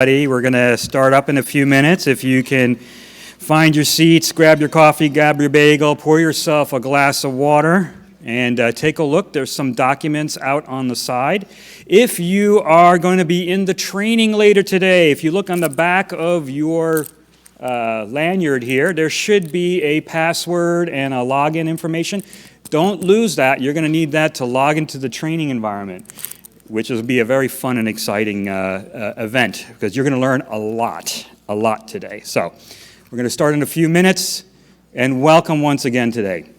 We're going to start up in a few minutes. If you can find your seats, grab your coffee, grab your bagel, pour yourself a glass of water, and take a look. There's some documents out on the side. If you are going to be in the training later today, if you look on the back of your lanyard here, there should be a password and a login information. Don't lose that. You're going to need that to log into the training environment, which will be a very fun and exciting event because you're going to learn a lot today. So we're going to start in a few minutes, and welcome once again today.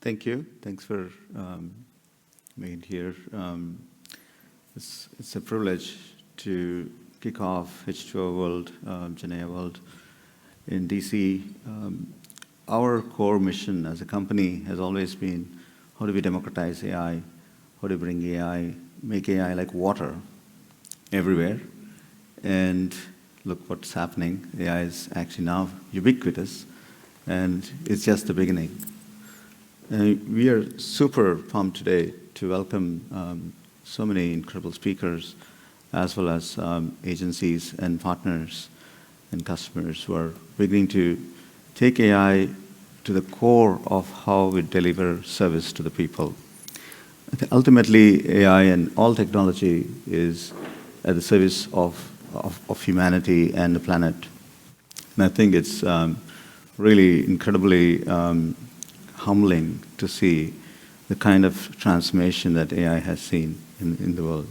Thank you. Thanks for being here. It's a privilege to kick off H2O World, Genea World in DC. Our core mission as a company has always been how do we democratize AI, how do we bring AI, make AI like water everywhere. And look what's happening. AI is actually now ubiquitous, and it's just the beginning. We are super pumped today to welcome so many incredible speakers, as well as agencies and partners and customers who are beginning to take AI to the core of how we deliver service to the people. I think ultimately, AI and all technology is at the service of humanity and the planet. And I think it's really incredibly humbling to see the kind of transformation that AI has seen in the world.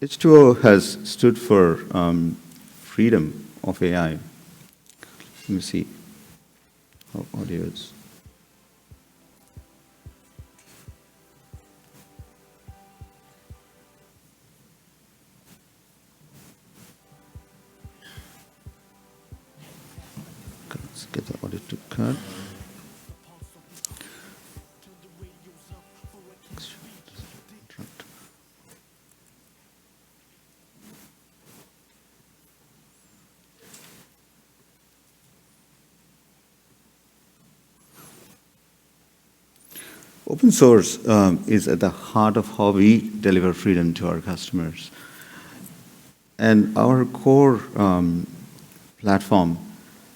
H2O has stood for freedom of AI. Let me see how audio is. Let's get the audio to cut. Open source is at the heart of how we deliver freedom to our customers. And our core platform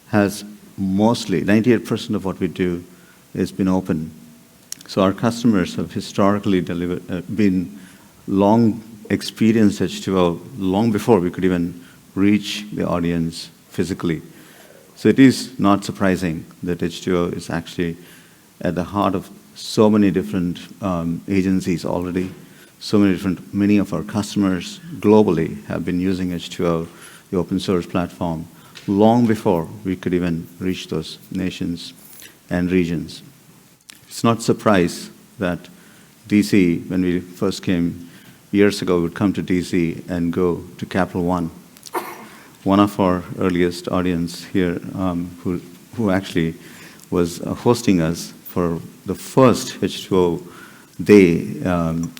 has mostly, 98% of what we do has been open. So our customers have historically been long experienced H2O long before we could even reach the audience physically. So it is not surprising that H2O is actually at the heart of so many different agencies already. Many of our customers globally have been using H2O, the open source platform, long before we could even reach those nations and regions. It's not a surprise that DC, when we first came years ago, would come to DC and go to Capital One. One of our earliest audience here, who actually was hosting us for the first H2O day,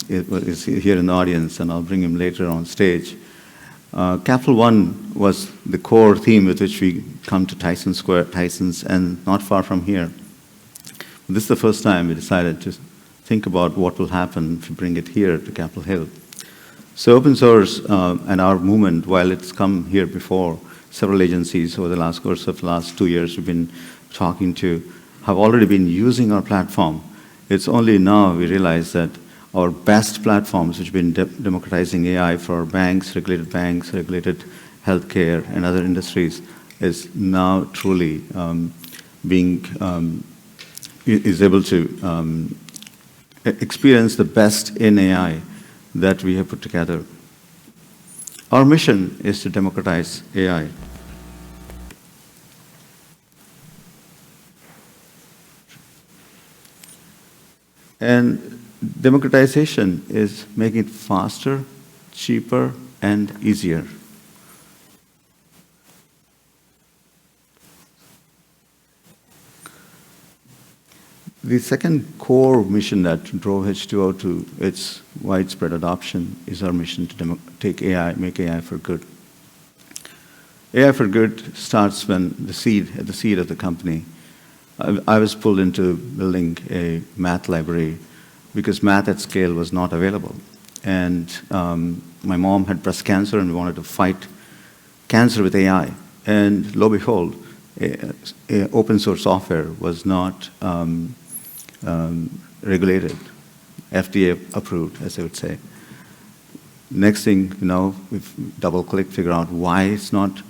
is here in the audience, and I'll bring him later on stage. Capital One was the core theme with which we come to Tysons, and not far from here. This is the first time we decided to think about what will happen if we bring it here to Capitol Hill. So open source and our movement, while it's come here before, several agencies over the course of the last 2 years we've been talking to have already been using our platform. It's only now we realize that our best platforms, which have been democratizing AI for banks, regulated healthcare, and other industries, is now truly is able to experience the best in AI that we have put together. Our mission is to democratize AI. And democratization is making it faster, cheaper, and easier. The second core mission that drove H2O to its widespread adoption is our mission to make AI for good. AI for good starts when at the seed of the company. I was pulled into building a math library because math at scale was not available. And my mom had breast cancer, and we wanted to fight cancer with AI. And lo and behold, open source software was not regulated, FDA approved, as I would say. Next thing, we've double-clicked, figure out why it's not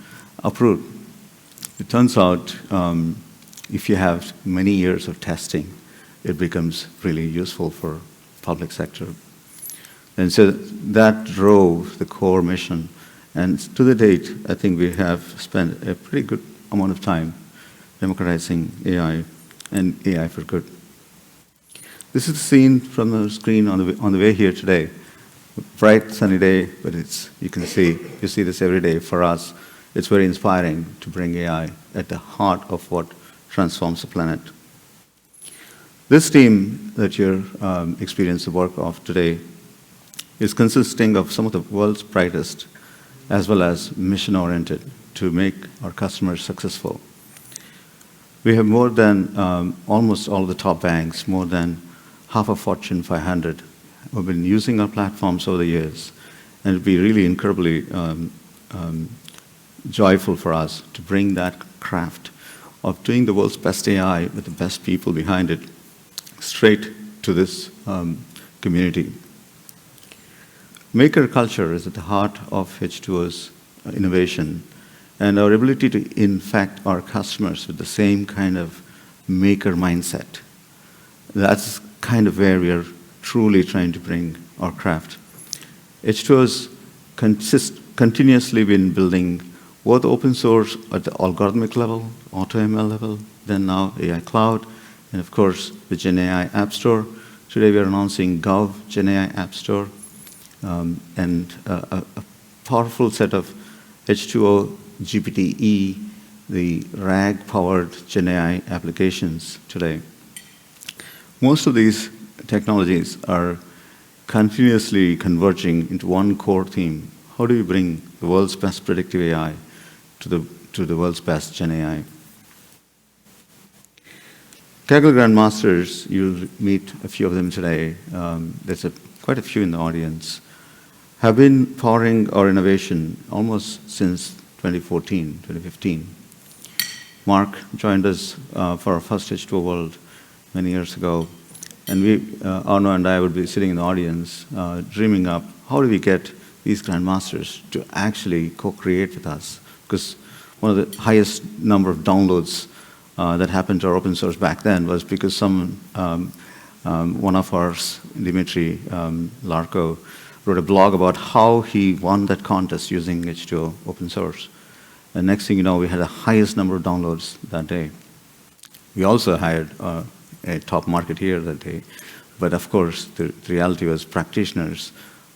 approved. It turns out if you have many years of testing, it becomes really useful for public sector. And so that drove the core mission. And to the date, I think we have spent a pretty good amount of time democratizing AI and AI for good. This is the scene from the screen on the way here today. Bright, sunny day, but you see this every day. For us, it's very inspiring to bring AI at the heart of what transforms the planet. This team that you're experiencing the work of today is consisting of some of the world's brightest, as well as mission-oriented, to make our customers successful. We have more than almost all the top banks, more than half of Fortune 500, who have been using our platforms over the years. And it'd be really incredibly joyful for us to bring that craft of doing the world's best AI with the best people behind it straight to this community. Maker culture is at the heart of H2O's innovation, and our ability to infect our customers with the same kind of maker mindset. That's kind of where we are truly trying to bring our craft. H2O's continuously been building both open source at the algorithmic level, AutoML level, then now AI Cloud, and of course the GenAI App Store. Today we are announcing Gov GenAI App Store, and a powerful set of H2O GPT-E, the RAG-powered GenAI applications today. Most of these technologies are continuously converging into one core theme. How do we bring the world's best predictive AI to the world's best GenAI? Kaggle Grandmasters, you'll meet a few of them today. There's quite a few in the audience. Have been powering our innovation almost since 2014, 2015. Mark joined us for our first H2O World many years ago. And Arno and I would be sitting in the audience dreaming up, how do we get these grandmasters to actually co-create with us? Because one of the highest number of downloads that happened to our open source back then was because one of ours, Dimitri Larko, wrote a blog about how he won that contest using H2O open source. And next thing you know, we had the highest number of downloads that day. We also hired a top marketeer that day. But of course, the reality was practitioners,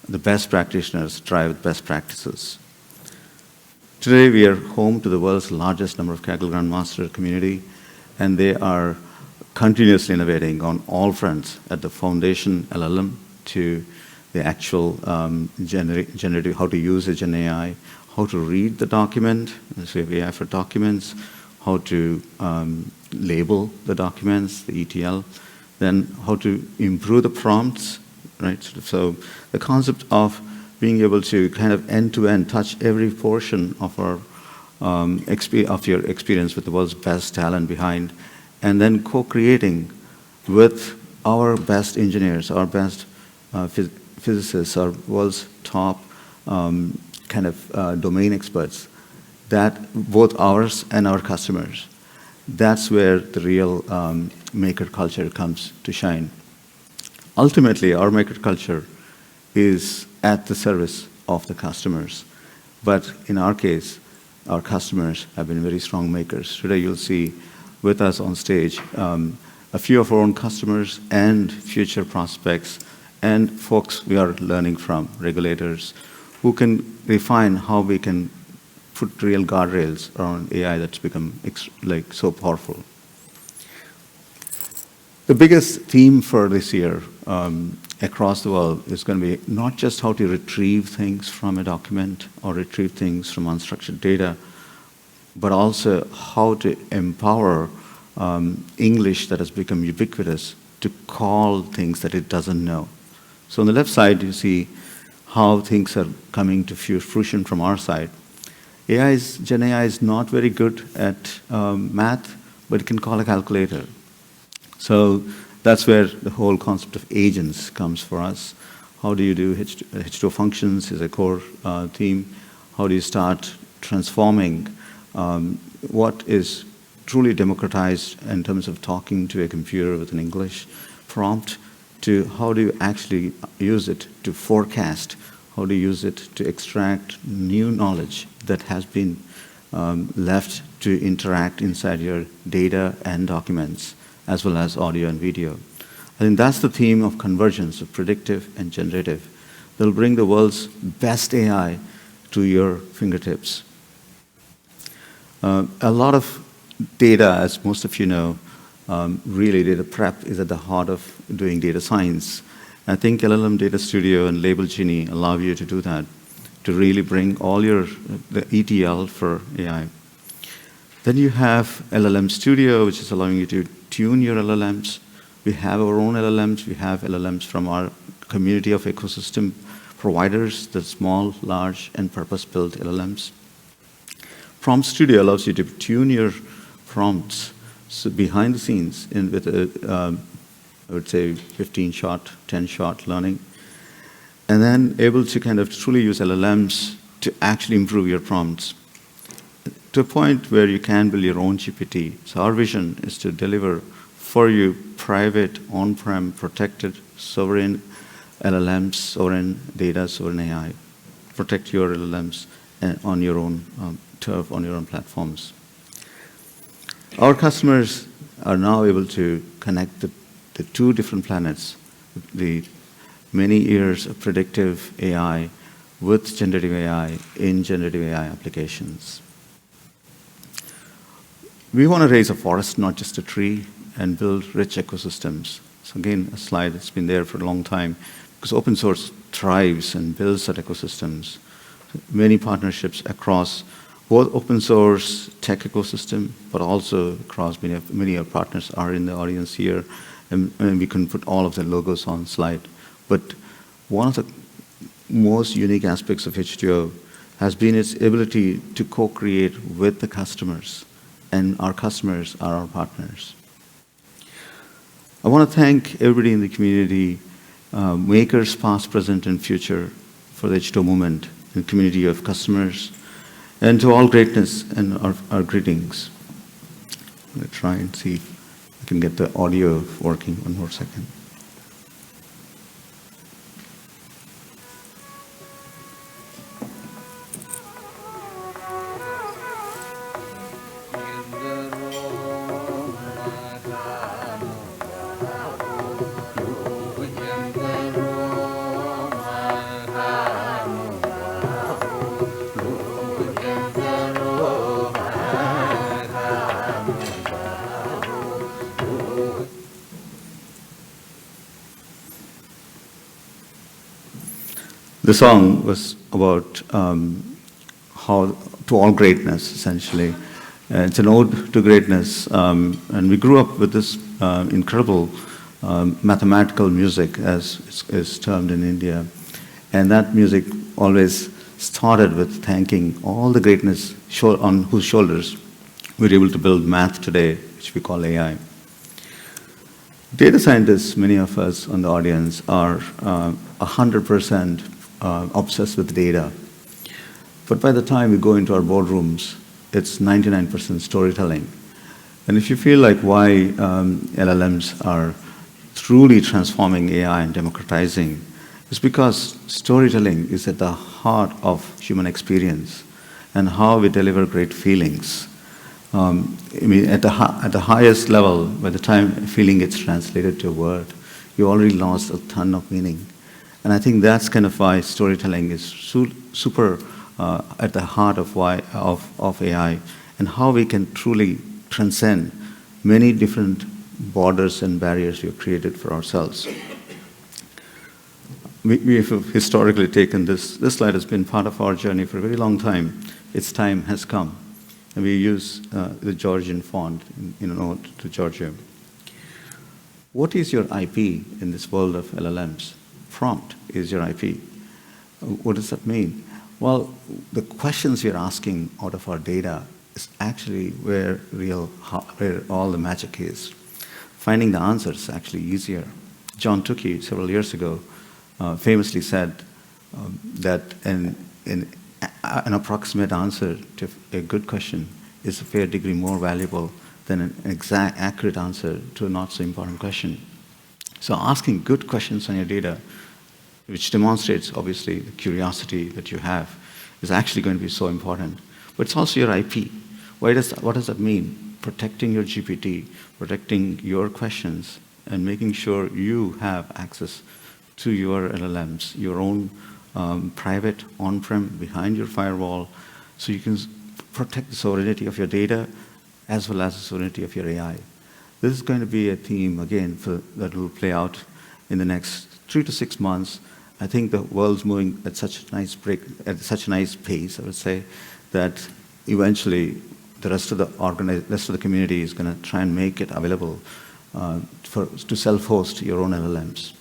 the best practitioners drive best practices. Today, we are home to the world's largest number of Kaggle Grandmaster community, and they are continuously innovating on all fronts, at the foundation LLM to the actual generative, how to use a GenAI, how to read the document, so we have AI for documents, how to label the documents, the ETL, then how to improve the prompts, right? So the concept of being able to kind of end-to-end touch every portion of your experience with the world's best talent behind, and then co-creating with our best engineers, our best physicists, our world's top domain experts, that both ours and our customers. That's where the real maker culture comes to shine. Ultimately, our maker culture is at the service of the customers. But in our case, our customers have been very strong makers. Today, you'll see with us on stage a few of our own customers and future prospects and folks we are learning from, regulators, who can refine how we can put real guardrails around AI that's become so powerful. The biggest theme for this year across the world is going to be not just how to retrieve things from a document or retrieve things from unstructured data, but also how to empower English that has become ubiquitous to call things that it doesn't know. So on the left side, you see how things are coming to fruition from our side. GenAI is not very good at math, but it can call a calculator. So that's where the whole concept of agents comes for us. How do you do H2O functions is a core theme. How do you start transforming what is truly democratized in terms of talking to a computer with an English prompt to how do you actually use it to forecast? How do you use it to extract new knowledge that has been left to interact inside your data and documents, as well as audio and video. I think that's the theme of convergence of predictive and generative. They'll bring the world's best AI to your fingertips. A lot of data, as most of you know, really data prep is at the heart of doing data science. I think LLM Data Studio and Label Genie allow you to do that, to really bring all the ETL for AI. Then you have LLM Studio, which is allowing you to tune your LLMs. We have our own LLMs. We have LLMs from our community of ecosystem providers, the small, large, and purpose-built LLMs. Prompt Studio allows you to tune your prompts behind the scenes with I would say 15-shot, 10-shot learning, and then able to kind of truly use LLMs to actually improve your prompts to a point where you can build your own GPT. So our vision is to deliver for you private, on-prem, protected, sovereign LLMs, sovereign data, sovereign AI. Protect your LLMs on your own turf, on your own platforms. Our customers are now able to connect the two different planets, the many years of predictive AI with generative AI in generative AI applications. We want to raise a forest, not just a tree, and build rich ecosystems. So again, a slide that's been there for a long time, because open source thrives and builds that ecosystems. Many partnerships across both open source tech ecosystem, but also across many of our partners are in the audience here, and we can put all of the logos on slide. But one of the most unique aspects of H2O has been its ability to co-create with the customers, and our customers are our partners. I want to thank everybody in the community, makers past, present, and future, for the H2O movement, the community of customers, and to all greatness and our greetings. I'm going to try and see if I can get the audio working. One more second. The song was about how to all greatness, essentially. It's an ode to greatness, and we grew up with this incredible mathematical music, as is termed in India. And that music always started with thanking all the greatness on whose shoulders we're able to build math today, which we call AI. Data scientists, many of us on the audience, are 100% obsessed with data. But by the time we go into our boardrooms, it's 99% storytelling. And if you feel like why LLMs are truly transforming AI and democratizing, it's because storytelling is at the heart of human experience and how we deliver great feelings. I mean, at the highest level, by the time a feeling gets translated to a word, you already lost a ton of meaning. And I think that's kind of why storytelling is super at the heart of AI, and how we can truly transcend many different borders and barriers we've created for ourselves. We have historically taken this slide has been part of our journey for a very long time. Its time has come. And we use the Georgian font in an ode to Georgia. What is your IP in this world of LLMs? Prompt is your IP. What does that mean? Well, the questions we're asking out of our data is actually where all the magic is. Finding the answers is actually easier. John Tukey, several years ago, famously said that an approximate answer to a good question is a fair degree more valuable than an exact, accurate answer to a not so important question. So asking good questions on your data, which demonstrates, obviously, the curiosity that you have, is actually going to be so important. But it's also your IP. What does that mean? Protecting your GPT, protecting your questions, and making sure you have access to your LLMs, your own private on-prem behind your firewall, so you can protect the sovereignty of your data as well as the sovereignty of your AI. This is going to be a theme, again, that will play out in the next 3 to 6 months. I think the world's moving at such a nice pace, I would say, that eventually the rest of the community is going to try and make it available to self-host your own LLMs.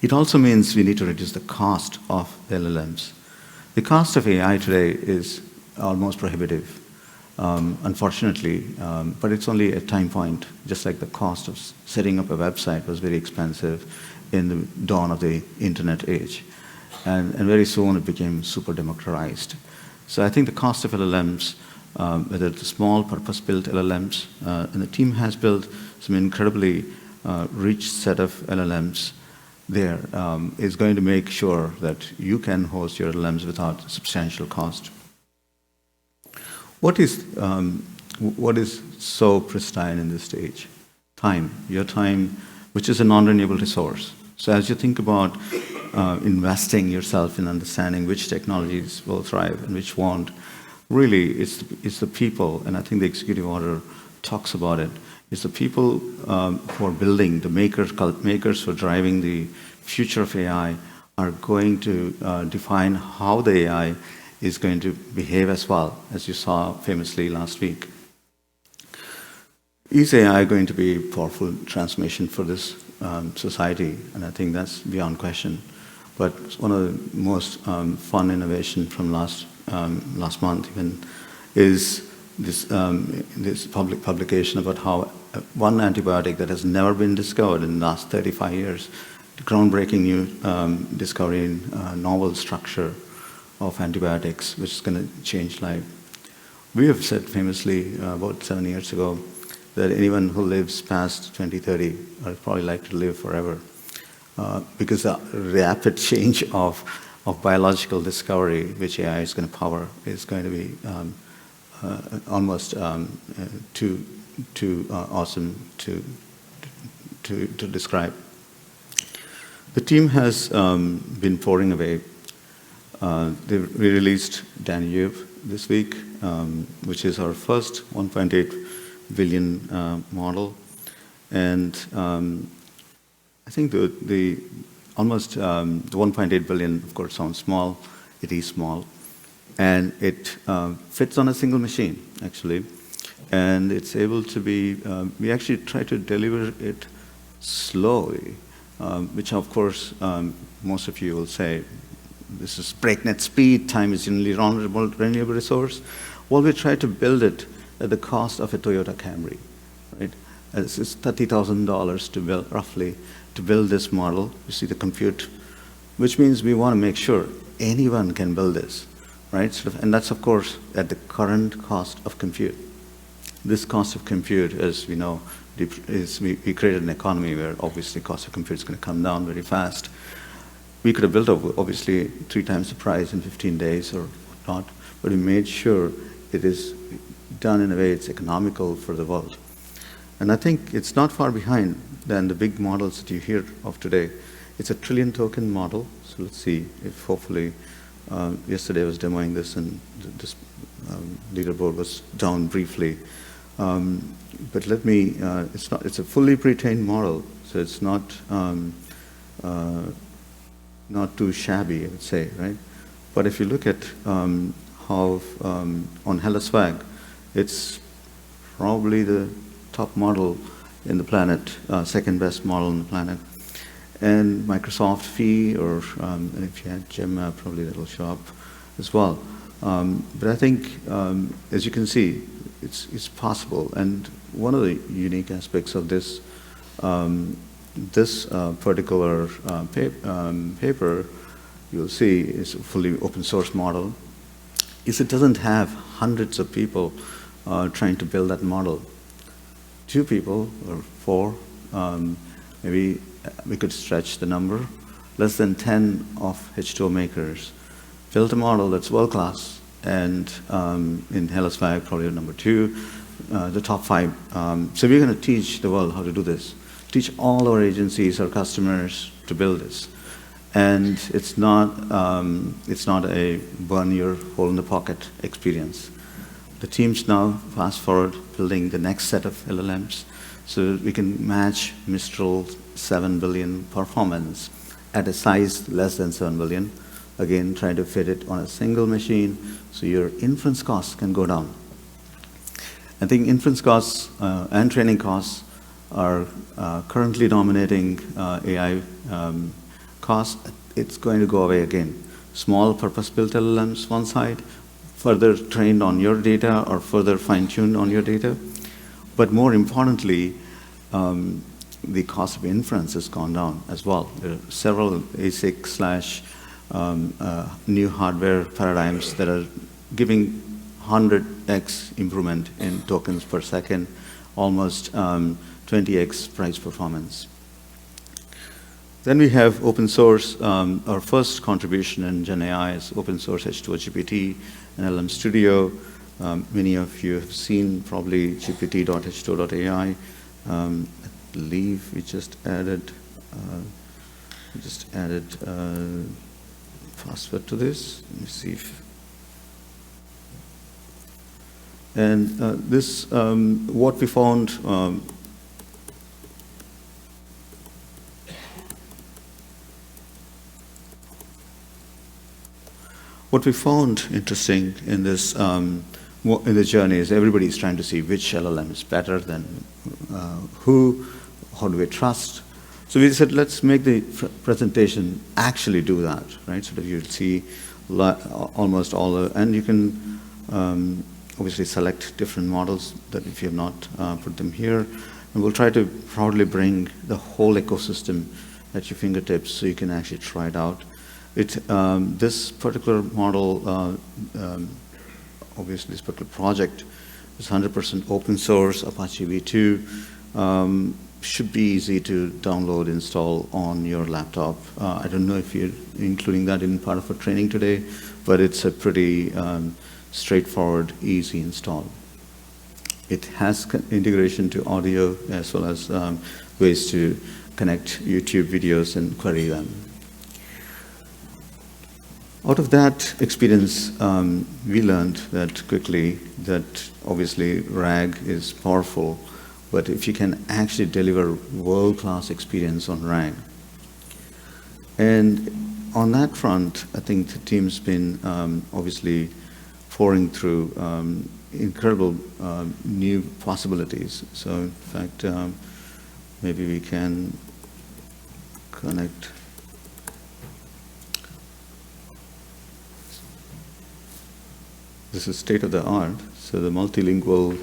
It also means we need to reduce the cost of the LLMs. The cost of AI today is almost prohibitive, unfortunately, but it's only a time point, just like the cost of setting up a website was very expensive in the dawn of the internet age. And very soon it became super democratized. So I think the cost of LLMs, whether it's small purpose-built LLMs, and the team has built some incredibly rich set of LLMs there, is going to make sure that you can host your LLMs without substantial cost. What is so pristine in this stage? Time, your time, which is a non-renewable resource. So as you think about investing yourself in understanding which technologies will thrive and which won't, really it's the people, and I think the executive order talks about it. It's the people who are building, the makers who are driving the future of AI are going to define how the AI is going to behave as well, as you saw famously last week. Is AI going to be a powerful transformation for this society? And I think that's beyond question. But one of the most fun innovation from last month even is this public publication about how one antibiotic that has never been discovered in the last 35 years, the groundbreaking new discovery in novel structure of antibiotics, which is going to change life. We have said famously about 7 years ago that anyone who lives past 2030 would probably like to live forever, because the rapid change of biological discovery, which AI is going to power, is going to be almost too awesome to describe. The team has been pouring away. We released Danube this week, which is our first 1.8 billion model, and I think the 1.8 billion, of course, sounds small. It is small, and it fits on a single machine, actually, and it's able to be. We actually try to deliver it slowly, which, of course, most of you will say, this is breakneck speed. Time is generally renewable resource. Well, we try to build it at the cost of a Toyota Camry, right? It's $30,000 to build, roughly, to build this model. You see the compute, which means we want to make sure anyone can build this, right? And that's, of course, at the current cost of compute. This cost of compute, as we know, we created an economy where obviously cost of compute is going to come down very fast. We could have built up, obviously, 3 times the price in 15 days or whatnot, but we made sure it is done in a way it's economical for the world. And I think it's not far behind than the big models that you hear of today. It's a trillion token model, so let's see if hopefully, yesterday I was demoing this and this leaderboard was down briefly. But let me, it's a fully pre-trained model, so it's not too shabby, I would say, right? But if you look at how on HelloSwag, it's probably the top model in the planet, second best model on the planet. And Microsoft Phi, or if you had Gemma, probably that'll show up as well. But I think, as you can see, it's possible. And one of the unique aspects of this particular paper, you'll see, is a fully open source model, is it doesn't have hundreds of people trying to build that model. 2 people or 4, maybe we could stretch the number. Less than 10 of H2O makers built a model that's world-class and in HelloSwag, probably number 2, the top 5. So we're going to teach the world how to do this, teach all our agencies, our customers to build this. And it's not a burn your hole in the pocket experience. The team's now, fast forward, building the next set of LLMs so we can match Mistral 7 billion performance at a size less than 7 billion. Again, trying to fit it on a single machine so your inference costs can go down. I think inference costs and training costs are currently dominating AI costs. It's going to go away again. Small purpose-built LLMs one side, further trained on your data or further fine-tuned on your data. But more importantly, the cost of inference has gone down as well. There are several ASIC / new hardware paradigms that are giving 100x improvement in tokens per second, almost 20x price performance. Then we have open source. Our first contribution in GenAI is open source H2O-GPT and LM Studio. Many of you have seen probably GPT.h2.ai. I believe we just added password to this. Let me see if. And this, what we found. What we found interesting in this in the journey is everybody's trying to see which LLM is better than who, how do we trust. So we said, let's make the presentation actually do that, right? So that you'll see almost all the, and you can obviously select different models that if you have not put them here. And we'll try to proudly bring the whole ecosystem at your fingertips so you can actually try it out. This particular model, obviously this particular project is 100% open source, Apache v2, should be easy to download, install on your laptop. I don't know if you're including that in part of our training today, but it's a pretty straightforward, easy install. It has integration to audio as well as ways to connect YouTube videos and query them. Out of that experience, we learned that quickly that obviously RAG is powerful, but if you can actually deliver world-class experience on RAG. And on that front, I think the team's been obviously pouring through incredible new possibilities. So in fact, maybe we can connect. This is state of the art. So the multilingual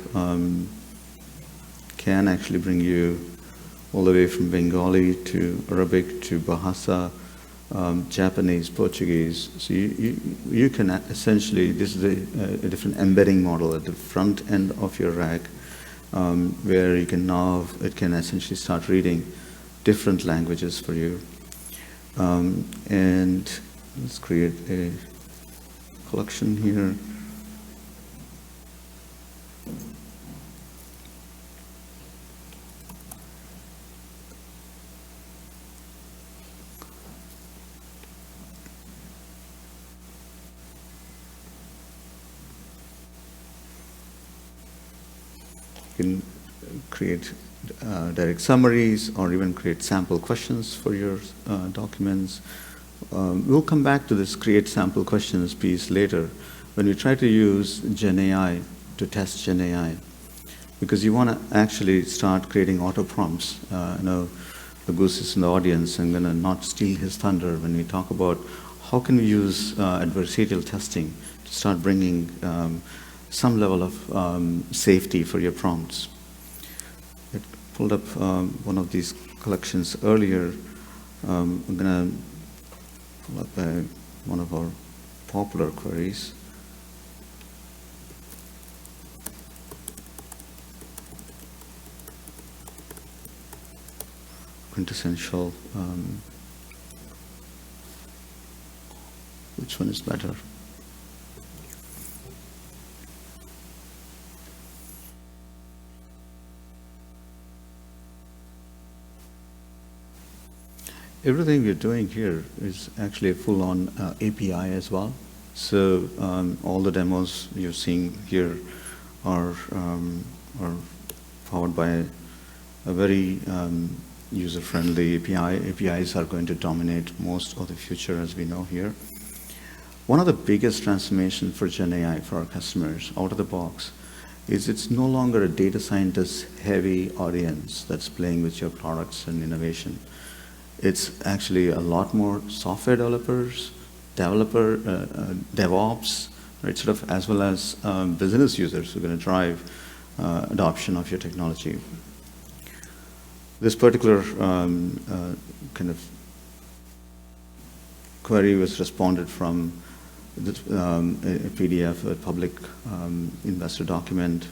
can actually bring you all the way from Bengali to Arabic to Bahasa, Japanese, Portuguese. So you can essentially, this is a different embedding model at the front end of your RAG, where you can now, it can essentially start reading different languages for you. And let's create a collection here. You can create direct summaries or even create sample questions for your documents. We'll come back to this create sample questions piece later when we try to use GenAI to test GenAI, because you want to actually start creating auto prompts. I know the Goose is in the audience. I'm going to not steal his thunder when we talk about how can we use adversarial testing to start bringing some level of safety for your prompts. I pulled up one of these collections earlier. I'm going to pull up one of our popular queries. Quintessential. Which one is better? everything we're doing here is actually a full-on API as well. So all the demos you're seeing here are powered by a very user-friendly API. APIs are going to dominate most of the future, as we know here. One of the biggest transformations for GenAI for our customers out of the box is it's no longer a data scientist-heavy audience that's playing with your products and innovation. It's actually a lot more software developers, DevOps, right, sort of, as well as business users who are going to drive adoption of your technology. This particular kind of query was responded from a PDF, a public investor document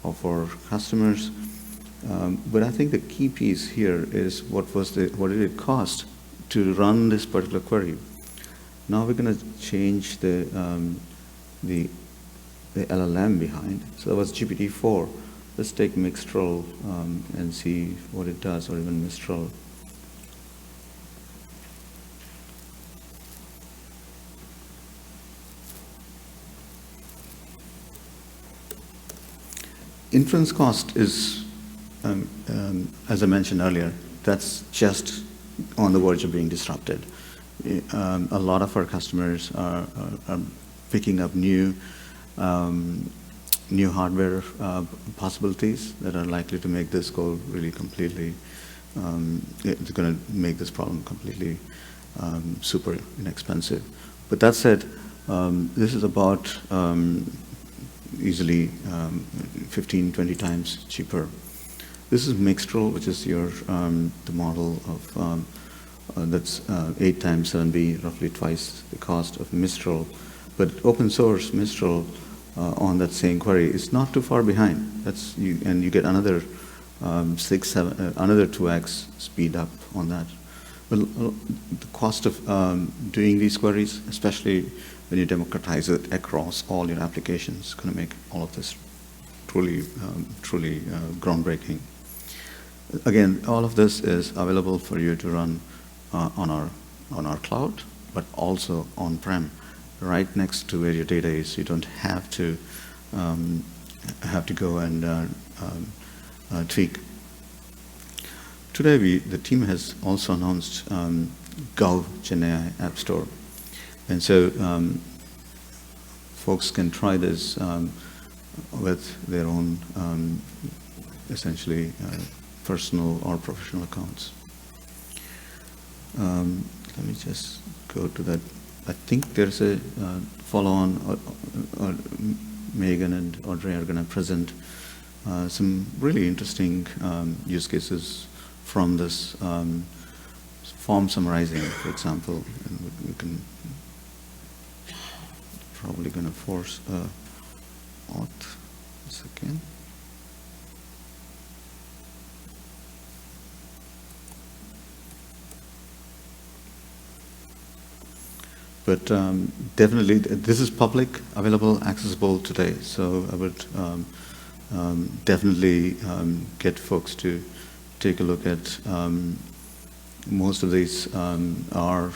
of our customers. But I think the key piece here is what did it cost to run this particular query? Now we're going to change the LLM behind. So that was GPT-4. Let's take Mixtral and see what it does, or even Mistral. Inference cost is, as I mentioned earlier, that's just on the verge of being disrupted. A lot of our customers are picking up new hardware possibilities that are likely to make this go really completely, it's going to make this problem completely super inexpensive. But that said, this is about easily 15, 20 times cheaper. This is Mixtral, which is your the model of that's 8 times 7B, roughly twice the cost of Mistral. But open source Mistral on that same query is not too far behind. That's and you get another 2x speed up on that. But the cost of doing these queries, especially when you democratize it across all your applications, is going to make all of this truly groundbreaking. Again, all of this is available for you to run on our cloud, but also on-prem, right next to where your data is. You don't have to go and tweak. Today, the team has also announced Gov GenAI App Store, and so folks can try this with their own essentially personal or professional accounts. Let me just go to that. I think there's a follow-on, or Megan and Audrey are going to present some really interesting use cases from this form summarizing, for example. And we can probably going to force auth a second. But definitely, this is public, available, accessible today. So I would definitely get folks to take a look at most of these are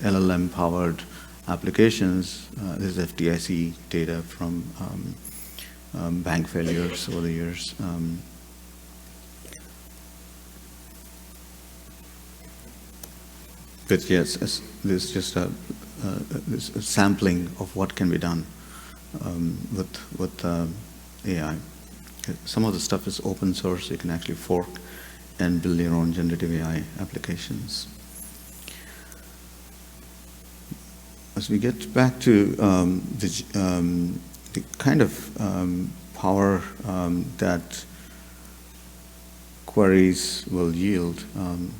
LLM-powered applications. This is FDIC data from bank failures over the years. But yes, there's just a sampling of what can be done with AI. Some of the stuff is open source. You can actually fork and build your own generative AI applications. As we get back to the kind of power that queries will yield,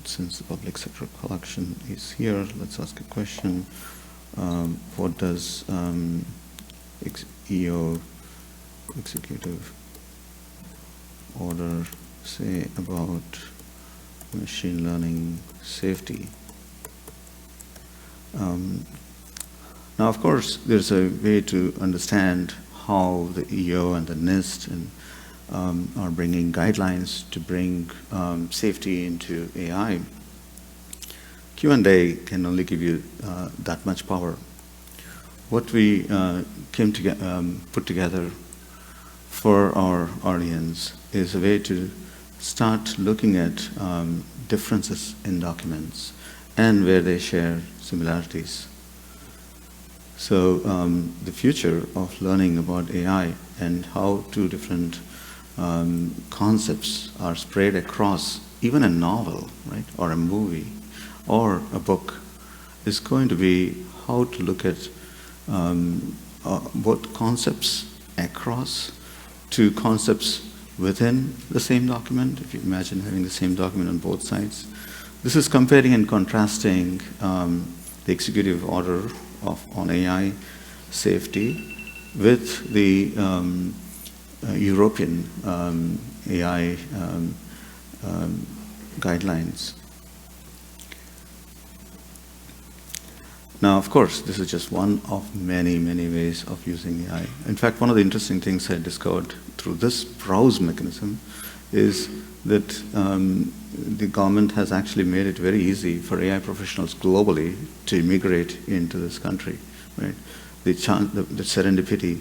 since the public sector collection is here, let's ask a question. What does EO, executive order, say about machine learning safety? Now, of course, there's a way to understand how the EO and the NIST and are bringing guidelines to bring safety into AI. Q&A can only give you that much power. What we put together for our audience is a way to start looking at differences in documents and where they share similarities. So the future of learning about AI and how two different concepts are spread across even a novel, right, or a movie, or a book, is going to be how to look at both concepts across to concepts within the same document. If you imagine having the same document on both sides. This is comparing and contrasting the executive order on AI safety with the European AI guidelines. Now, of course, this is just one of many, many ways of using AI. In fact, one of the interesting things I discovered through this browse mechanism is that the government has actually made it very easy for AI professionals globally to immigrate into this country, right? The serendipity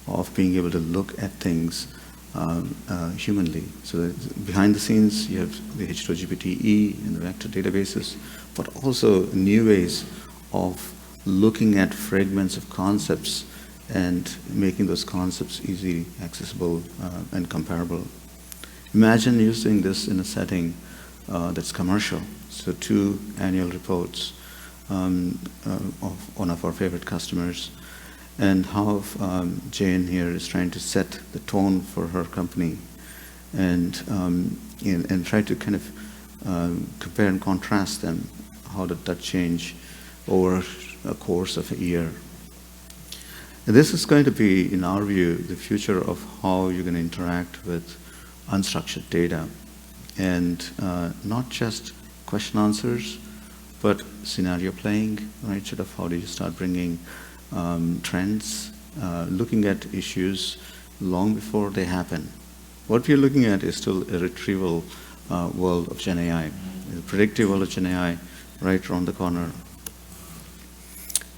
of being able to look at things humanly. So that behind the scenes, you have the H2GPT-E and the vector databases, but also new ways of looking at fragments of concepts and making those concepts easily accessible and comparable. Imagine using this in a setting that's commercial. So 2 annual reports of one of our favorite customers, and how Jane here is trying to set the tone for her company, and try to kind of compare and contrast them. How did that change over a course of a year? And this is going to be, in our view, the future of how you're going to interact with unstructured data, and not just question answers, but scenario playing, right? Sort of how do you start bringing trends, looking at issues long before they happen. What we're looking at is still a retrieval world of Gen AI, the predictive world of Gen AI right around the corner.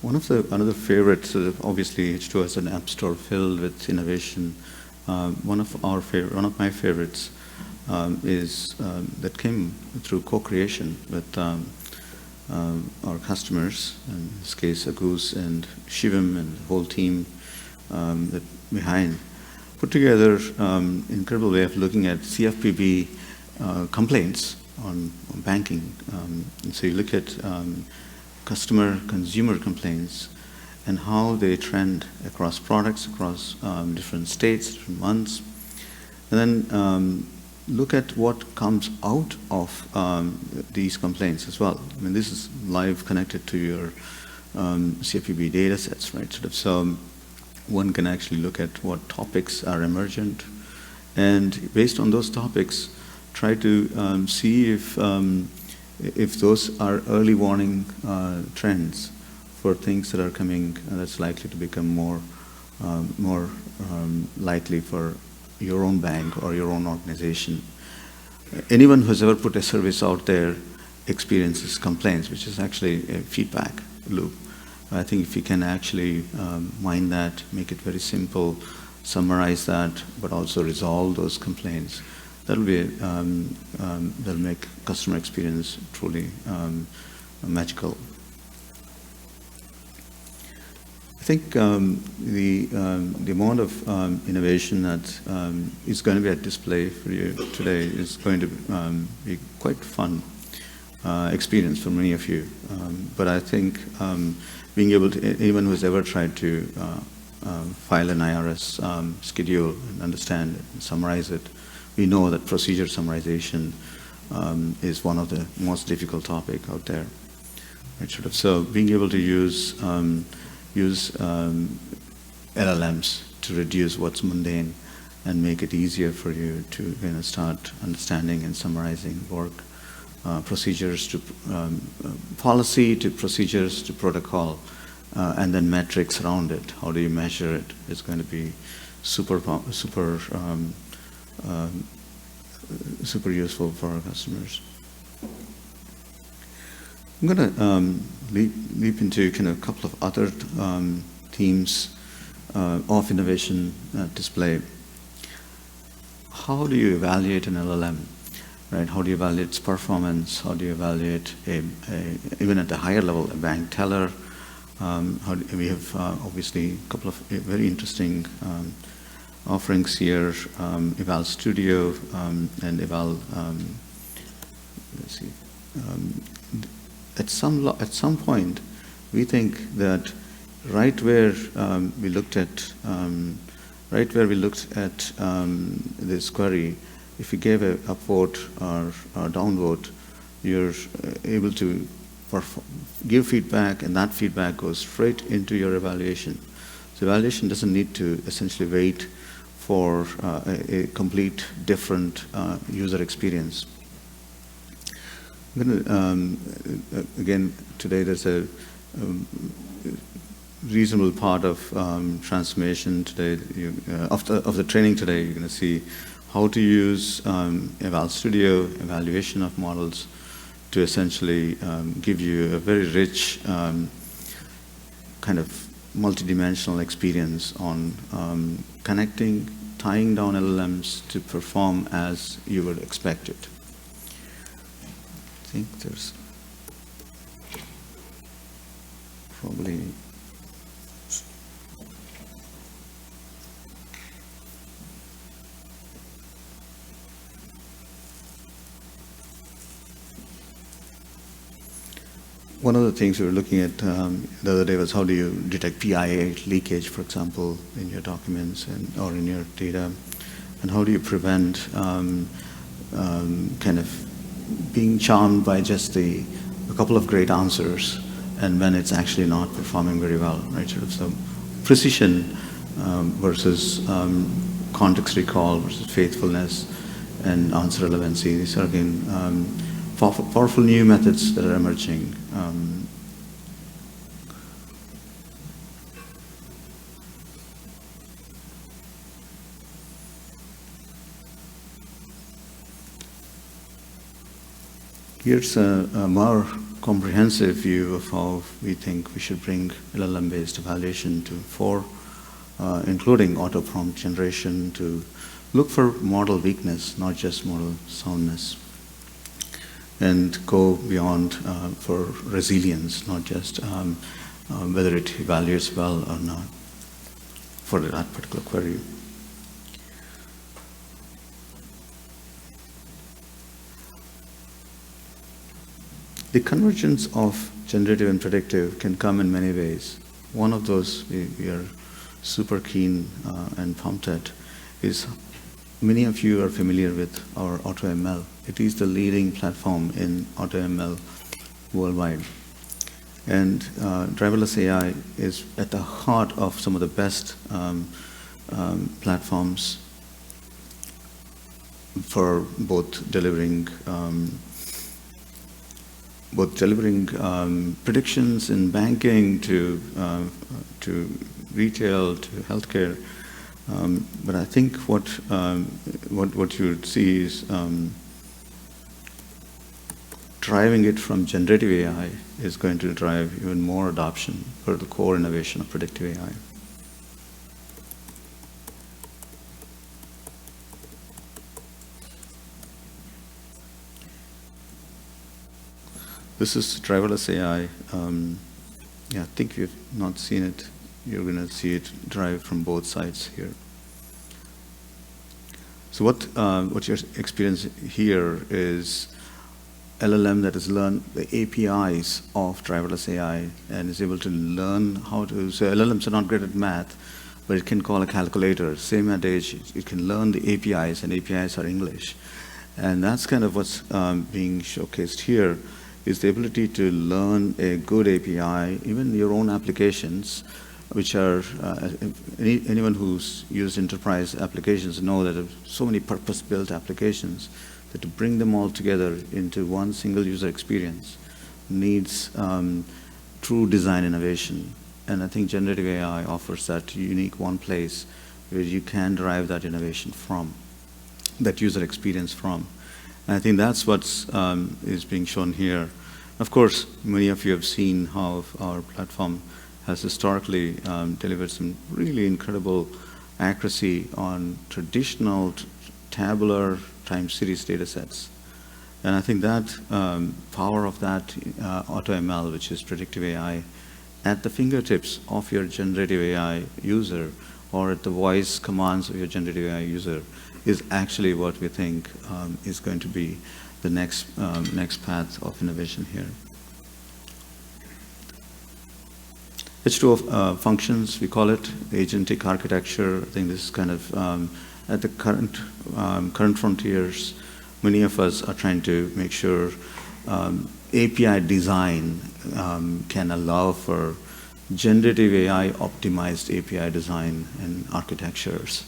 Another favorite, obviously H2 is an app store filled with innovation. One of my favorites is that came through co-creation with our customers, in this case Agus and Shivam and the whole team that behind, put together incredible way of looking at CFPB complaints on banking. And so you look at consumer complaints and how they trend across products, across different states, different months, and then look at what comes out of these complaints as well. I mean, this is live connected to your CFPB data sets, right? So one can actually look at what topics are emergent, and based on those topics, try to see if those are early warning trends for things that are coming that's likely to become more likely for your own bank or your own organization. Anyone who's ever put a service out there experiences complaints, which is actually a feedback loop. I think if you can actually mine that, make it very simple, summarize that, but also resolve those complaints, that'll make customer experience truly magical. I think the amount of innovation that is going to be at display for you today is going to be quite fun experience for many of you. But I think being able to, anyone who's ever tried to file an IRS schedule and understand it and summarize it, we know that procedure summarization is one of the most difficult topic out there. Right? So being able to use LLMs to reduce what's mundane and make it easier for you to start understanding and summarizing work, procedures to policy, to procedures, to protocol, and then metrics around it. How do you measure it? It's going to be super useful for our customers. I'm going to leap into kind of a couple of other themes of innovation display. How do you evaluate an LLM? Right? How do you evaluate its performance? How do you evaluate even at a higher level, a bank teller? We have obviously a couple of very interesting offerings here, Eval Studio and Eval. Let's see. At some point, we think that right where we looked at this query, if you gave a upvote or downvote, you're able to give feedback, and that feedback goes straight into your evaluation. So evaluation doesn't need to essentially wait for a complete different user experience. Again, today there's a reasonable part of transformation today. Of the training today, you're going to see how to use Eval Studio, evaluation of models, to essentially give you a very rich kind of multidimensional experience on connecting, tying down LLMs to perform as you would expect it. I think there's probably one of the things we were looking at the other day was how do you detect PII leakage, for example, in your documents or in your data, and how do you prevent kind of being charmed by just a couple of great answers, and when it's actually not performing very well, right? Sort of so precision versus context recall versus faithfulness and answer relevancy. These are again powerful new methods that are emerging. Here's a more comprehensive view of how we think we should bring LLM-based evaluation to fore, including auto-prompt generation to look for model weakness, not just model soundness, and go beyond for resilience, not just whether it evaluates well or not for that particular query. The convergence of generative and predictive can come in many ways. One of those we are super keen and pumped at is many of you are familiar with our AutoML. It is the leading platform in AutoML worldwide. And driverless AI is at the heart of some of the best platforms for both delivering predictions in banking to retail to healthcare. But I think what you would see is driving it from generative AI is going to drive even more adoption for the core innovation of predictive AI. This is driverless AI. I think if you've not seen it, you're going to see it drive from both sides here. So what you're experiencing here is LLM that has learned the APIs of driverless AI and is able to learn how to. So LLMs are not great at math, but it can call a calculator. Same adage, it can learn the APIs, and APIs are English. And that's kind of what's being showcased here, is the ability to learn a good API, even your own applications, which are, anyone who's used enterprise applications know that there are so many purpose-built applications that to bring them all together into one single user experience needs true design innovation. And I think generative AI offers that unique one place where you can derive that innovation from, that user experience from. And I think that's what's is being shown here. Of course, many of you have seen how our platform has historically delivered some really incredible accuracy on traditional tabular time series data sets. And I think that power of that AutoML, which is predictive AI, at the fingertips of your generative AI user or at the voice commands of your generative AI user is actually what we think is going to be the next path of innovation here. H2O functions, we call it, agentic architecture. I think this is kind of at the current frontiers. Many of us are trying to make sure API design can allow for generative AI optimized API design and architectures.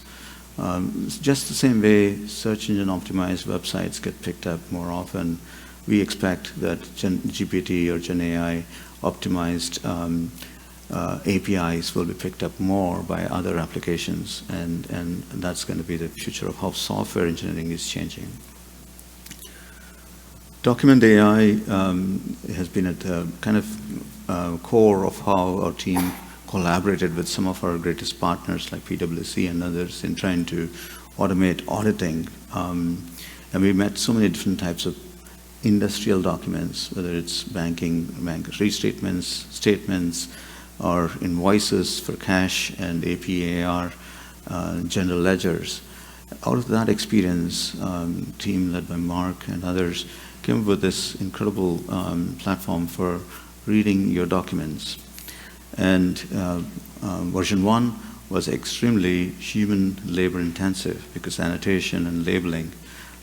Just the same way search engine optimized websites get picked up more often, we expect that GPT or Gen AI optimized APIs will be picked up more by other applications, and that's going to be the future of how software engineering is changing. Document AI has been at the kind of core of how our team collaborated with some of our greatest partners like PwC and others in trying to automate auditing. And we met so many different types of industrial documents, whether it's bank restatements, statements, or invoices for cash and AP/AR, general ledgers. Out of that experience, team led by Mark and others came up with this incredible platform for reading your documents. And version 1 was extremely human labor intensive because annotation and labeling,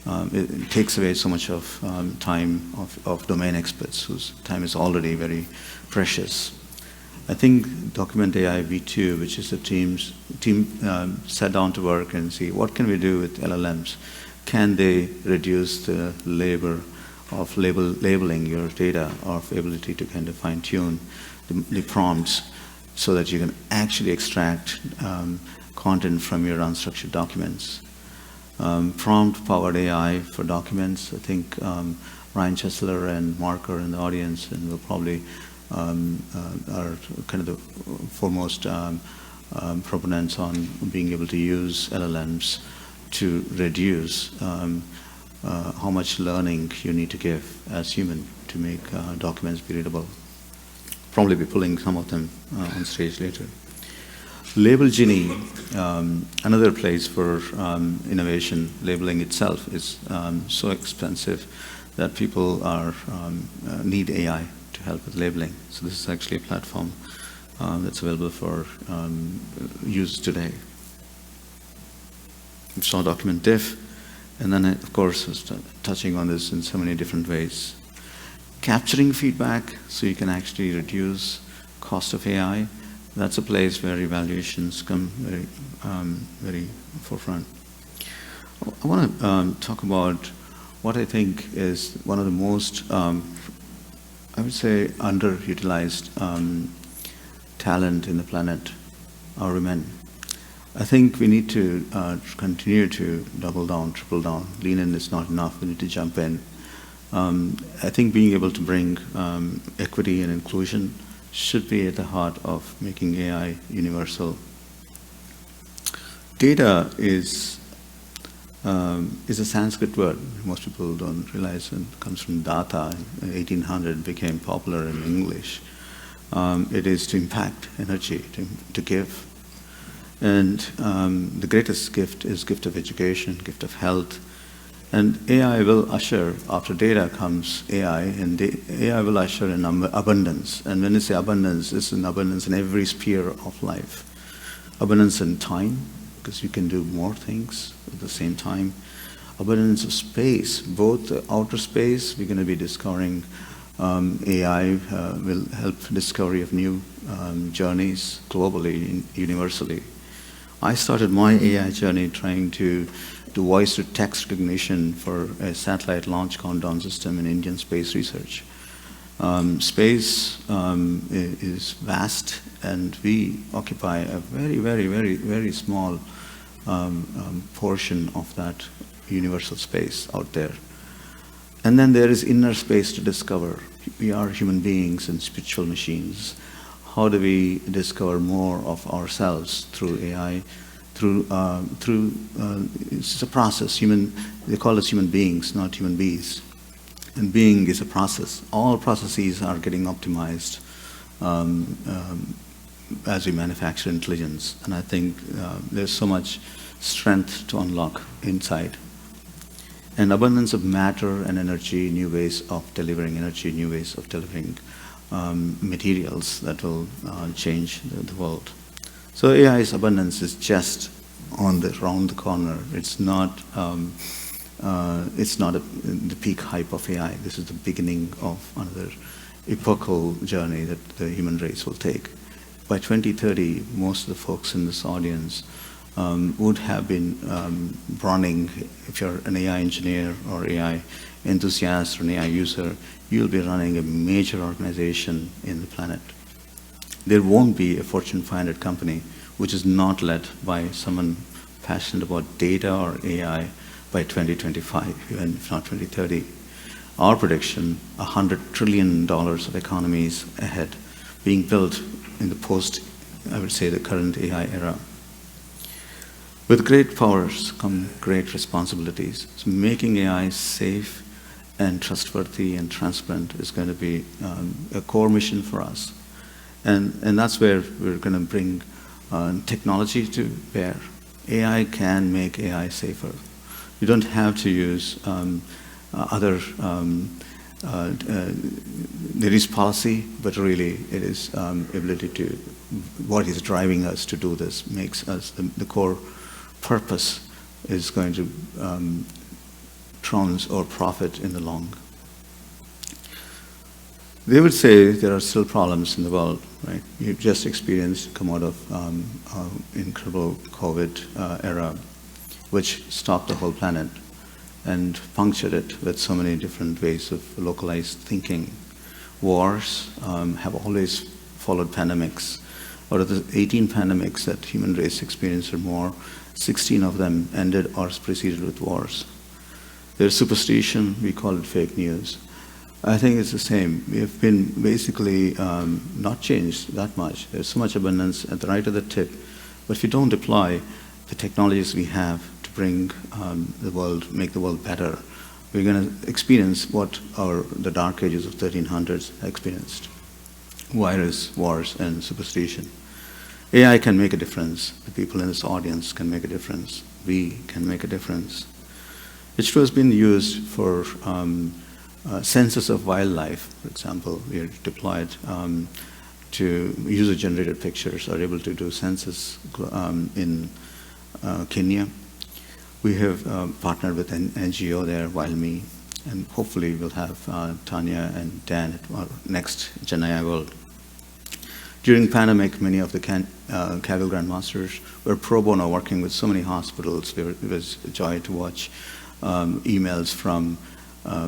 it takes away so much of time of domain experts whose time is already very precious. I think Document AI V2, which is the team sat down to work and see what can we do with LLMs. Can they reduce the labor of labeling your data, of ability to kind of fine-tune the prompts so that you can actually extract content from your unstructured documents. Prompt-powered AI for documents. I think Ryan Chesler and Mark are in the audience and will probably are kind of the foremost proponents on being able to use LLMs to reduce how much learning you need to give as human to make documents be readable. Probably be pulling some of them on stage later. Label Genie, another place for innovation. Labeling itself is so expensive that people need AI to help with labeling. So this is actually a platform that's available for use today. We saw Document Diff, and then I, of course, was touching on this in so many different ways. Capturing feedback so you can actually reduce cost of AI. That's a place where evaluations come very forefront. I want to talk about what I think is one of the most, I would say, underutilized talent in the planet, our women. I think we need to continue to double down, triple down. Lean in is not enough. We need to jump in. I think being able to bring equity and inclusion should be at the heart of making AI universal. Data is a Sanskrit word. Most people don't realize it comes from data. In 1800 became popular in English. It is to impact energy, to give. And the greatest gift is gift of education, gift of health. And AI will usher, after data comes AI, and AI will usher in abundance. And when I say abundance, it's an abundance in every sphere of life. Abundance in time, because you can do more things at the same time. Abundance of space, both outer space, we're going to be discovering AI will help discovery of new journeys globally, universally. I started my AI journey trying to do voice-to-text recognition for a satellite launch countdown system in Indian space research. Space is vast, and we occupy a very, very, very, very small portion of that universal space out there. And then there is inner space to discover. We are human beings and spiritual machines. How do we discover more of ourselves through AI? It's a process. They call us human beings, not human bees. And being is a process. All processes are getting optimized as we manufacture intelligence. And I think there's so much strength to unlock inside. An abundance of matter and energy, new ways of delivering energy, new ways of delivering materials that will change the world. So AI's abundance is just around the corner. It's not the peak hype of AI. This is the beginning of another epochal journey that the human race will take. By 2030, most of the folks in this audience would have been running, if you're an AI engineer or AI enthusiast or an AI user, you'll be running a major organization in the planet. There won't be a Fortune 500 company which is not led by someone passionate about data or AI by 2025, even if not 2030. Our prediction, $100 trillion of economies ahead, being built in the I would say, the current AI era. With great powers come great responsibilities. So making AI safe and trustworthy and transparent is going to be a core mission for us. And that's where we're going to bring technology to bear. AI can make AI safer. You don't have to use there is policy, but really it is ability to, what is driving us to do this makes us, the core purpose is going to trounce our profit in the long. They would say there are still problems in the world, right? You've just come out of incredible COVID era, which stopped the whole planet and punctured it with so many different ways of localized thinking. Wars have always followed pandemics. Out of the 18 pandemics that human race experienced or more, 16 of them ended or preceded with wars. There's superstition, we call it fake news. I think it's the same. We have been basically not changed that much. There's so much abundance at the right of the tip, but if you don't deploy the technologies we have to bring make the world better, we're going to experience what the dark ages of 1300s experienced. Virus, wars, and superstition. AI can make a difference. The people in this audience can make a difference. We can make a difference. H2 has been used for census of wildlife, for example. We are deployed to user-generated pictures, are able to do census in Kenya. We have partnered with an NGO there, WildMe, and hopefully we'll have Tanya and Dan at our next GenAI World. During pandemic, many of the Kaggle Grandmasters were pro bono working with so many hospitals. It was a joy to watch emails from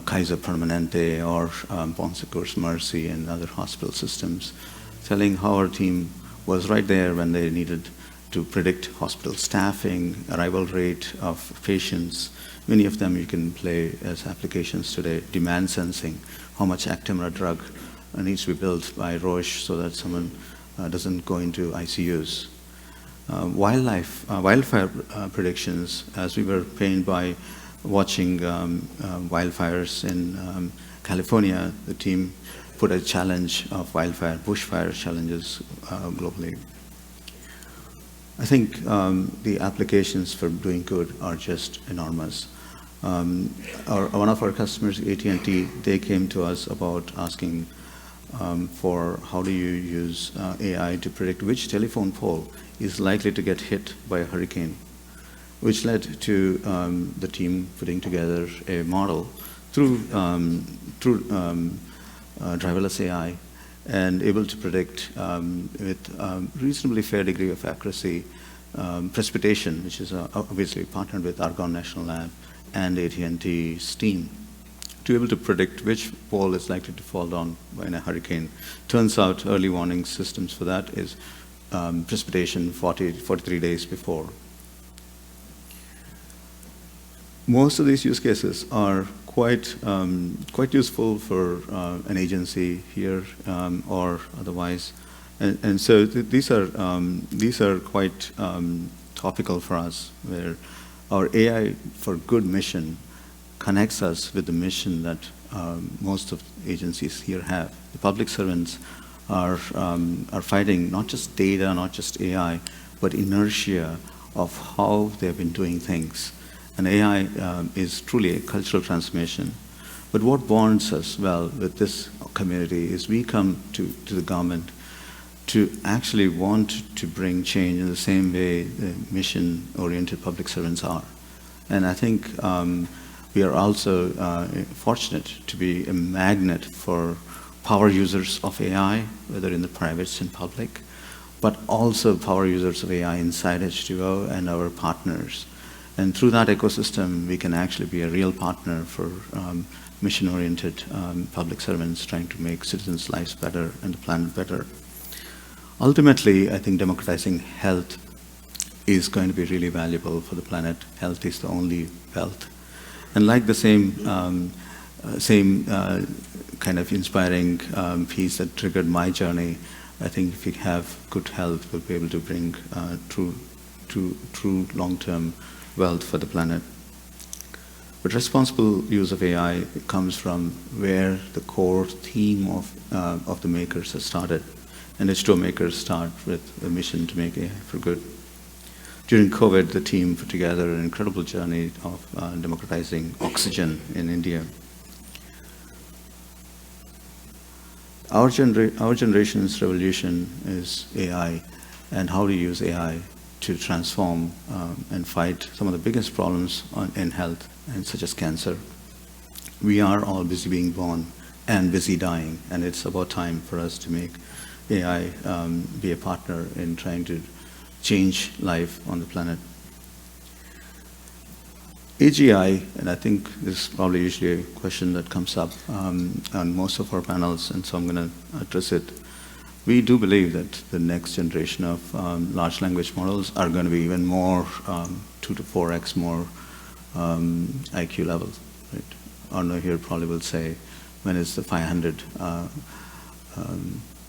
Kaiser Permanente or Bon Secours Mercy and other hospital systems telling how our team was right there when they needed to predict hospital staffing, arrival rate of patients. Many of them you can play as applications today. Demand sensing, how much Actemra drug needs to be built by Roche so that someone doesn't go into ICUs. Wildfire predictions, as we were pained by watching wildfires in California, the team put a challenge of bushfire challenges globally. I think the applications for doing good are just enormous. One of our customers, AT&T, they came to us about asking for how do you use AI to predict which telephone pole is likely to get hit by a hurricane, which led to the team putting together a model through driverless AI and able to predict with reasonably fair degree of accuracy precipitation, which is obviously partnered with Argonne National Lab and AT&T's team, to be able to predict which pole is likely to fall down in a hurricane. Turns out early warning systems for that is precipitation 43 days before. Most of these use cases are quite useful for an agency here or otherwise. And so these are quite topical for us, where our AI for good mission connects us with the mission that most of agencies here have. The public servants are fighting not just data, not just AI, but inertia of how they've been doing things. And AI is truly a cultural transformation. But what bonds us well with this community is we come to the government to actually want to bring change in the same way the mission-oriented public servants are. And I think we are also fortunate to be a magnet for power users of AI, whether in the private and public, but also power users of AI inside H2O and our partners. And through that ecosystem, we can actually be a real partner for mission-oriented public servants trying to make citizens' lives better and the planet better. Ultimately, I think democratizing health is going to be really valuable for the planet. Health is the only wealth. And like the same kind of inspiring piece that triggered my journey, I think if we have good health, we'll be able to bring true long-term wealth for the planet. But responsible use of AI comes from where the core theme of the makers has started. And H2O makers start with a mission to make AI for good. During COVID, the team put together an incredible journey of democratizing oxygen in India. Our generation's revolution is AI and how to use AI to transform and fight some of the biggest problems in health, and such as cancer. We are all busy being born and busy dying, and it's about time for us to make AI be a partner in trying to change life on the planet. AGI, and I think this is probably usually a question that comes up on most of our panels, and so I'm going to address it. We do believe that the next generation of large language models are going to be even more, 2 to 4x more IQ levels. Right? Arno here probably will say, when is the 500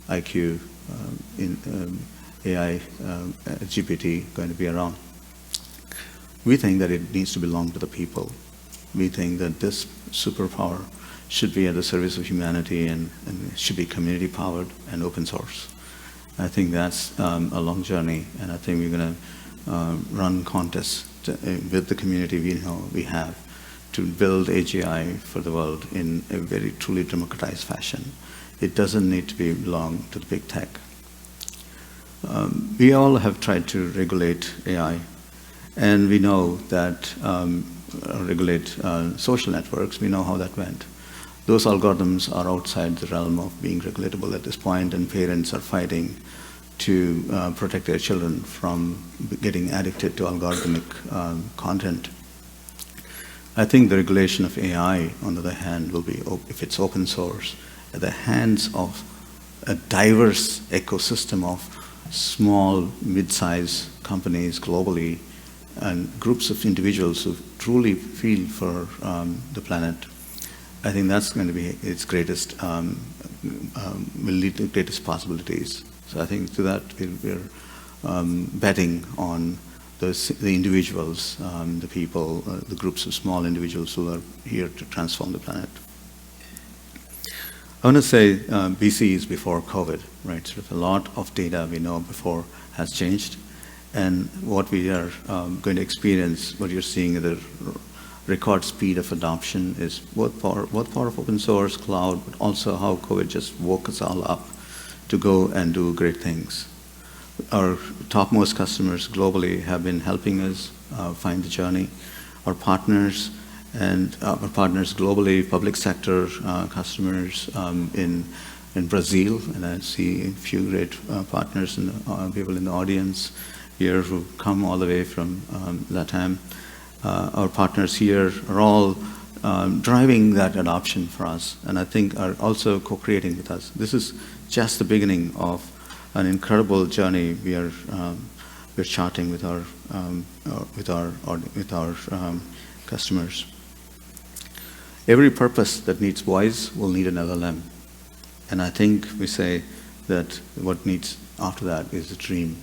IQ in AI GPT going to be around? We think that it needs to belong to the people. We think that this superpower should be at the service of humanity and should be community powered and open source. I think that's a long journey, and I think we're going to run contests with the community we know we have to build AGI for the world in a very truly democratized fashion. It doesn't need to belong to the big tech. We all have tried to regulate AI, and we know that regulate social networks. We know how that went. Those algorithms are outside the realm of being regulatable at this point, and parents are fighting to protect their children from getting addicted to algorithmic content. I think the regulation of AI, on the other hand, will be, if it's open source, at the hands of a diverse ecosystem of small, mid-sized companies globally and groups of individuals who truly feel for the planet. I think that's going to be its greatest, will lead to greatest possibilities. So I think to that we're betting on the individuals, the people, the groups of small individuals who are here to transform the planet. I want to say BC is before COVID, right? Sort of a lot of data we know before has changed, and what we are going to experience, what you're seeing, the record speed of adoption is both power of open source, cloud, but also how COVID just woke us all up to go and do great things. Our topmost customers globally have been helping us find the journey. Our partners and our partners globally, public sector customers in Brazil, and I see a few great partners and people in the audience here who come all the way from LATAM. Our partners here are all driving that adoption for us, and I think are also co-creating with us. This is just the beginning of an incredible journey we're charting with our customers. Every purpose that needs voice will need an LLM. And I think we say that what needs after that is a dream.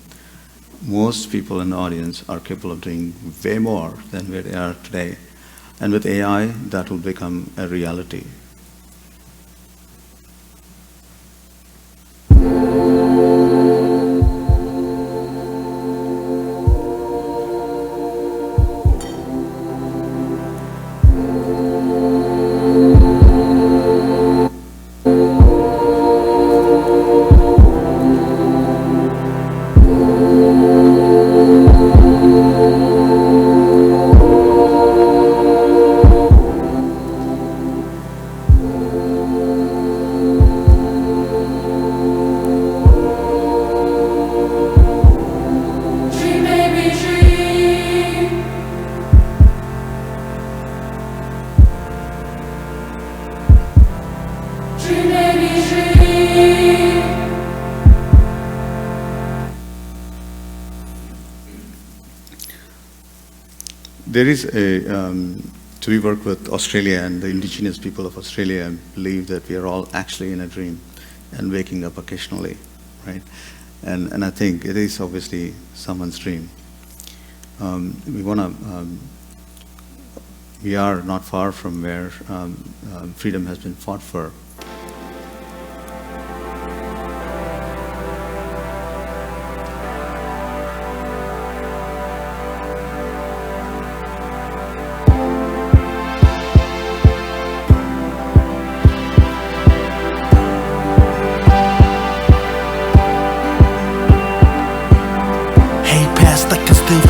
Most people in the audience are capable of doing way more than where they are today. And with AI, that will become a reality. There is so we work with Australia and the indigenous people of Australia and believe that we are all actually in a dream and waking up occasionally, right? And I think it is obviously someone's dream. We are not far from where freedom has been fought for.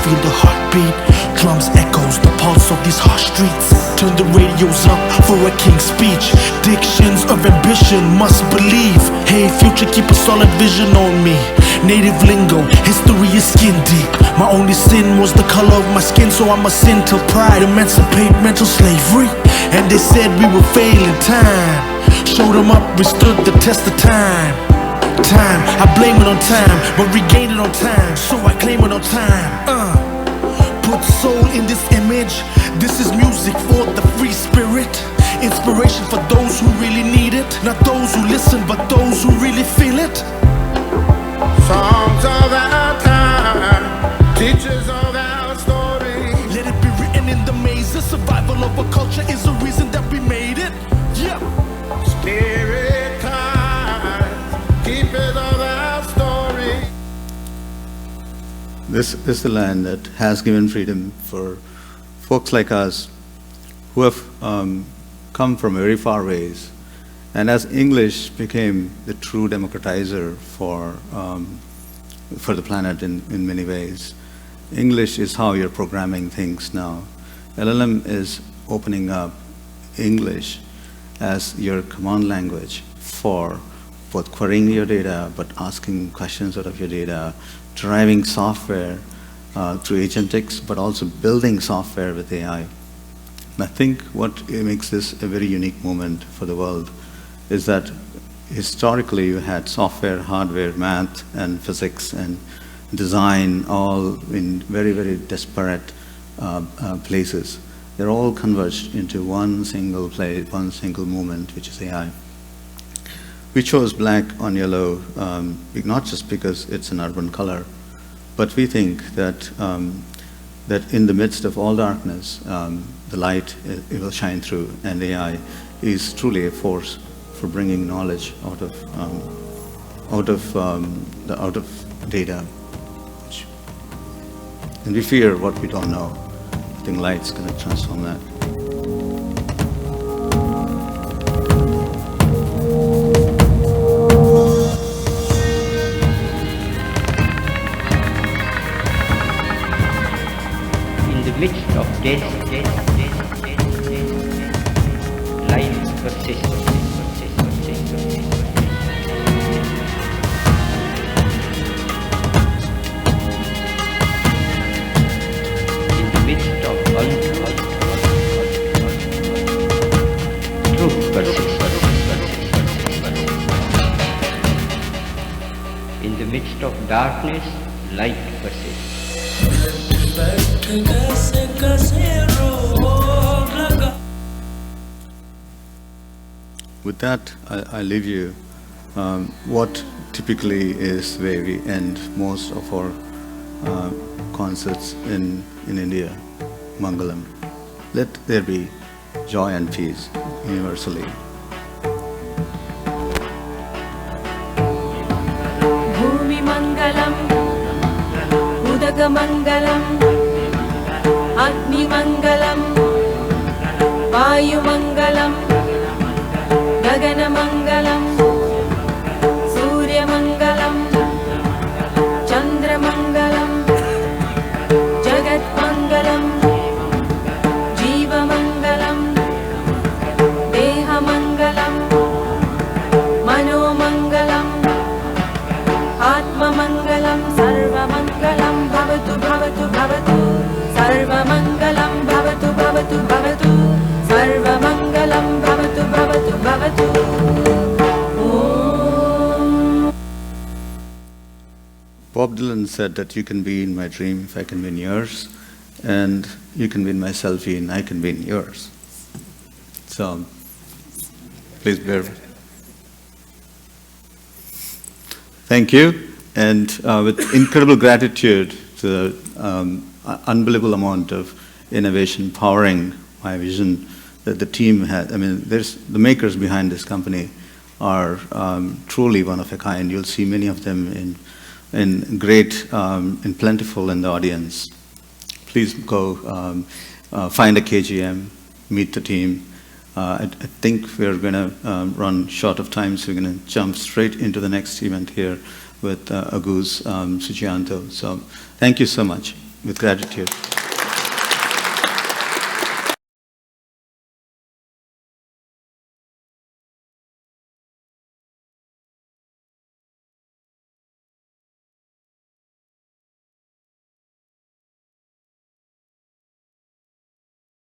Feel the heartbeat, drums echoes, the pulse of these harsh streets. Turn the radios up for a king's speech. Dictions of ambition must believe. Hey future, keep a solid vision on me. Native lingo, history is skin deep. My only sin was the color of my skin, so I must sin till pride emancipate mental slavery. And they said we would fail in time. Showed them up, we stood the test of time. I blame it on time, but regain it on time, so I claim it on time. Put soul in this image. This is music for the free spirit. Inspiration for those who really need it. Not those who listen, but those who really feel it. Songs of our time, teachers of our story. Let it be written in the maze. The survival of a culture is the reason that we made it. Yeah. Spirit time, keepers of our story. This is the land that has given freedom for folks like us who have come from very far ways. And as English became the true democratizer for the planet in many ways, English is how you're programming things now. LLM is opening up English as your command language for both querying your data, but asking questions out of your data, driving software through agentics, but also building software with AI. And I think what makes this a very unique moment for the world is that historically you had software, hardware, math, and physics, and design all in very, very disparate places. They're all converged into one single place, one single movement, which is AI. We chose black on yellow, not just because it's an urban color, but we think that that in the midst of all darkness, the light it will shine through, and AI is truly a force for bringing knowledge out of data. And we fear what we don't know. I think light's going to transform that. In the midst of death, life persists. In the midst of untruth, truth persists. In the midst of darkness, light persists. with that, I leave you what typically is where we end most of our concerts in India, Mangalam. Let there be joy and peace universally. Bhumi Mangalam, Udaga Mangalam, Agni Mangalam, Vayu Mangalam, Gagana Mangalam, Surya Mangalam, Chandra Mangalam, Jagat Mangalam, Jiva Mangalam, Deha Mangalam, Mano Mangalam, Atma Mangalam, Sarva Mangalam, Bhavatu Bhavatu Bhavatu, Sarva Mangalam, Bhavatu Bhavatu Bhavatu, Sarva Mangalam, Bhavatu Bhavatu Bhavatu. Bob Dylan said that you can be in my dream if I can be in yours, and you can be in my selfie and I can be in yours. So, please bear with. Thank you, and with incredible gratitude to the unbelievable amount of innovation powering my vision that the team had. I mean, the makers behind this company are truly one of a kind. You'll see many of them in plentiful in the audience. Please go find a KGM, meet the team. I think we're going to run short of time, so we're going to jump straight into the next event here with Aguz Suchianto. So thank you so much, with gratitude.